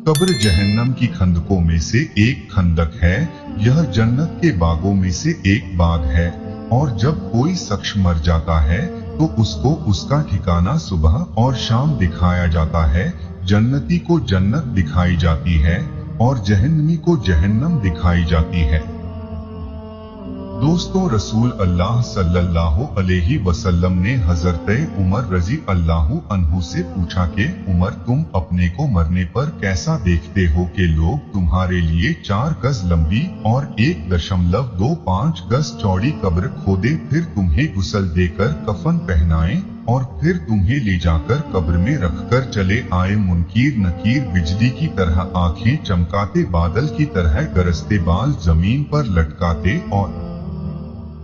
कब्र जहन्नम की खंदकों में से एक खंदक है, यह जन्नत के बागों में से एक बाग है। और जब कोई शख्स मर जाता है तो उसको उसका ठिकाना सुबह और शाम दिखाया जाता है। जन्नती को जन्नत दिखाई जाती है और जहन्नमी को जहन्नम दिखाई जाती है। दोस्तों, रसूल अल्लाह सल्लल्लाहु अलैहि वसल्लम ने हजरत उमर रजी अल्लाहु अन्हु से पूछा कि उमर, तुम अपने को मरने पर कैसा देखते हो कि लोग तुम्हारे लिए 4 गज लंबी और 1.25 गज चौड़ी कब्र खोदे, फिर तुम्हें गुस्ल देकर कफन पहनाएं और फिर तुम्हें ले जाकर कब्र में रखकर चले आए। मुनकीर नकीर बिजली की तरह आंखें चमकाते, बादल की तरह गरजते बाल जमीन पर लटकाते और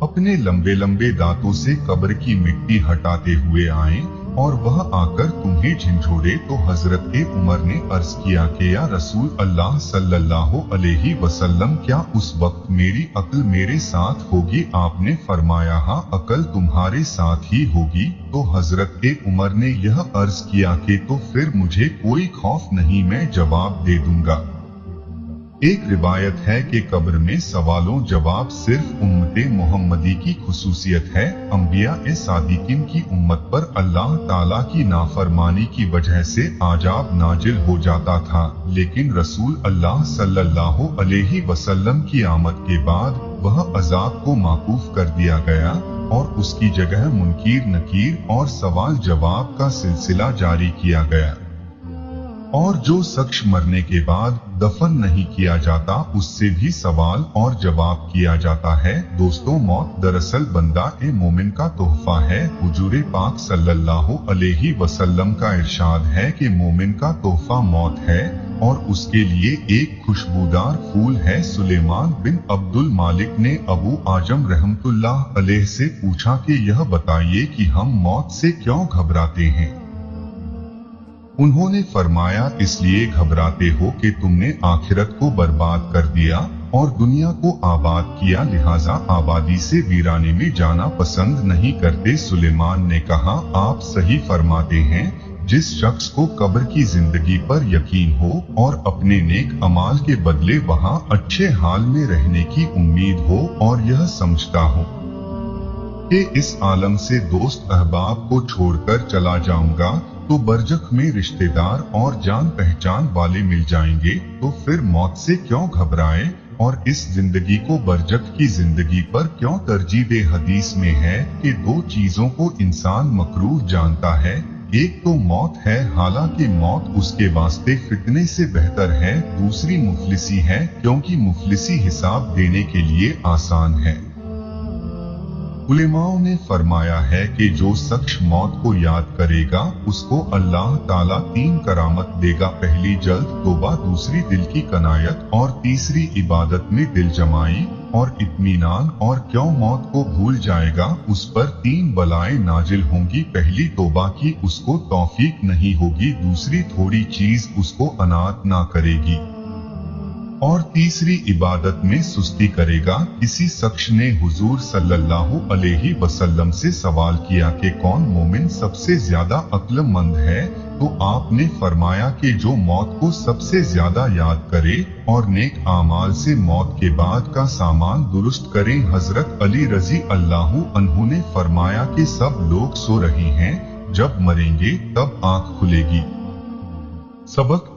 अपने लंबे लंबे दांतों से कब्र की मिट्टी हटाते हुए आए और वह आकर तुम्हें झिंझोड़े। तो हजरत उमर ने अर्ज किया कि या रसूल अल्लाह सल्लल्लाहु अलैहि वसल्लम, क्या उस वक्त मेरी अक्ल मेरे साथ होगी? आपने फरमाया, हाँ, अक्ल तुम्हारे साथ ही होगी। तो हजरत उमर ने यह अर्ज किया कि तो फिर मुझे कोई खौफ नहीं, मैं जवाब दे दूंगा। एक रिवायत है कि कब्र में सवालों जवाब सिर्फ उम्मते मोहम्मदी की खुसूसियत है। अंबिया सादिकीन की उम्मत पर अल्लाह ताला की नाफरमानी की वजह से आजाब नाजिल हो जाता था, लेकिन रसूल अल्लाह सल्लल्लाहु अलैहि वसल्लम की आमद के बाद वह अजाब को माकूफ कर दिया गया और उसकी जगह मुनकीर नकीर और सवाल जवाब का सिलसिला जारी किया गया। और जो शख्स मरने के बाद दफन नहीं किया जाता, उससे भी सवाल और जवाब किया जाता है। दोस्तों, मौत दरअसल बंदा मोमिन का तोहफा है। हुजूर पाक सल्लल्लाहु अलैहि वसल्लम का इरशाद है कि मोमिन का तोहफा मौत है और उसके लिए एक खुशबूदार फूल है। सुलेमान बिन अब्दुल मालिक ने अबू आजम रहमतुल्लाह अलैह से पूछा कि यह बताइए कि हम मौत से क्यों घबराते हैं? उन्होंने फरमाया, इसलिए घबराते हो कि तुमने आखिरत को बर्बाद कर दिया और दुनिया को आबाद किया, लिहाजा आबादी से वीराने में जाना पसंद नहीं करते। सुलेमान ने कहा, आप सही फरमाते हैं। जिस शख्स को कब्र की जिंदगी पर यकीन हो और अपने नेक अमाल के बदले वहां अच्छे हाल में रहने की उम्मीद हो और यह समझता हो कि इस आलम से दोस्त अहबाब को छोड़कर चला जाऊंगा तो बरजख में रिश्तेदार और जान पहचान वाले मिल जाएंगे, तो फिर मौत से क्यों घबराएं और इस जिंदगी को बरजख की जिंदगी पर क्यों तरजीह दे? हदीस में है कि 2 चीजों को इंसान मकरूह जानता है, एक तो मौत है, हालांकि मौत उसके वास्ते फितने से बेहतर है। दूसरी मुफलिसी है, क्योंकि मुफलिसी हिसाब देने के लिए आसान है। उलेमाओं ने फरमाया है कि जो शख्स मौत को याद करेगा उसको अल्लाह ताला 3 करामत देगा। पहली जल्द तौबा, दूसरी दिल की कनायत और तीसरी इबादत में दिल जमाई और इत्मीनान। और क्यों मौत को भूल जाएगा? उस पर 3 बलाएं नाजिल होंगी। पहली तौबा की उसको तौफीक नहीं होगी, दूसरी थोड़ी चीज उसको अनाथ ना करेगी और तीसरी इबादत में सुस्ती करेगा। किसी शख्स ने हुजूर सल्लल्लाहु अलैहि वसल्लम से सवाल किया कि कौन मोमिन सबसे ज्यादा अक्लमंद है? तो आपने फरमाया कि जो मौत को सबसे ज्यादा याद करे और नेक आमाल से मौत के बाद का सामान दुरुस्त करे। हजरत अली रजी अल्लाहु अन्हु ने फरमाया कि सब लोग सो रहे हैं, जब मरेंगे तब आंख खुलेगी। सबक: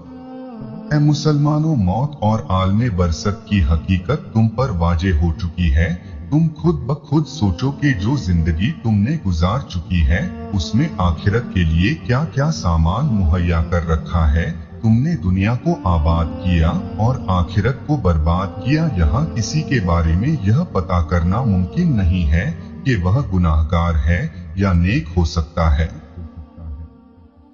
ऐ मुसलमानों, मौत और आलमे बरसत की हकीकत तुम पर वाजे हो चुकी है। तुम खुद ब खुद सोचो कि जो जिंदगी तुमने गुजार चुकी है उसमें आखिरत के लिए क्या क्या सामान मुहैया कर रखा है। तुमने दुनिया को आबाद किया और आखिरत को बर्बाद किया। यहाँ किसी के बारे में यह पता करना मुमकिन नहीं है कि वह गुनाहगार है या नेक हो सकता है।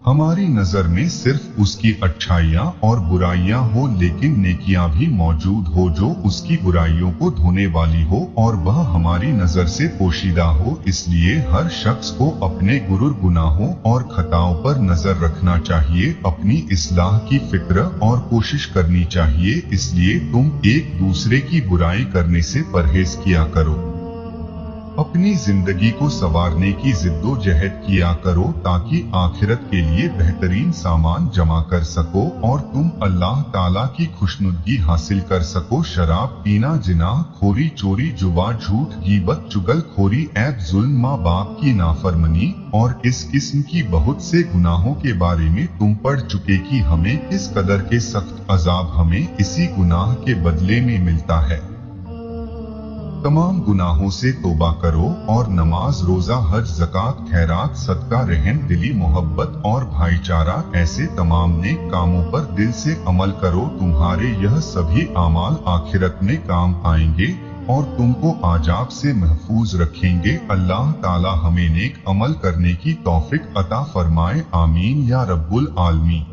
हमारी नजर में सिर्फ उसकी अच्छाइयाँ और बुराइयाँ हो, लेकिन नेकियां भी मौजूद हो जो उसकी बुराइयों को धोने वाली हो और वह हमारी नजर से पोशीदा हो। इसलिए हर शख्स को अपने गुरुर गुनाहों और खताओं पर नजर रखना चाहिए, अपनी इस्लाह की फिक्र और कोशिश करनी चाहिए। इसलिए तुम एक दूसरे की बुराई करने से परहेज किया करो। अपनी जिंदगी को संवारने की जिद्दोजहद किया करो ताकि आखिरत के लिए बेहतरीन सामान जमा कर सको और तुम अल्लाह ताला की खुशनुदगी हासिल कर सको। शराब पीना, जिनाह खोरी, चोरी, जुआ, झूठ, गीबत, चुगलखोरी, ऐब, जुल्म, माँ बाप की नाफरमानी और इस किस्म की बहुत से गुनाहों के बारे में तुम पढ़ चुके कि हमें किस कदर के सख्त अजाब हमें इसी गुनाह के बदले में मिलता है। तमाम गुनाहों से तौबा करो और नमाज, रोजा, हज, ज़कात, खैरात, सदका, रहम दिली, मोहब्बत और भाईचारा ऐसे तमाम नेक कामों पर दिल से अमल करो। तुम्हारे यह सभी अमाल आखिरत में काम आएंगे और तुमको आजाब से महफूज रखेंगे। अल्लाह ताला हमें नेक अमल करने की तौफीक अता फरमाए। आमीन या रब्बुल आलमीन।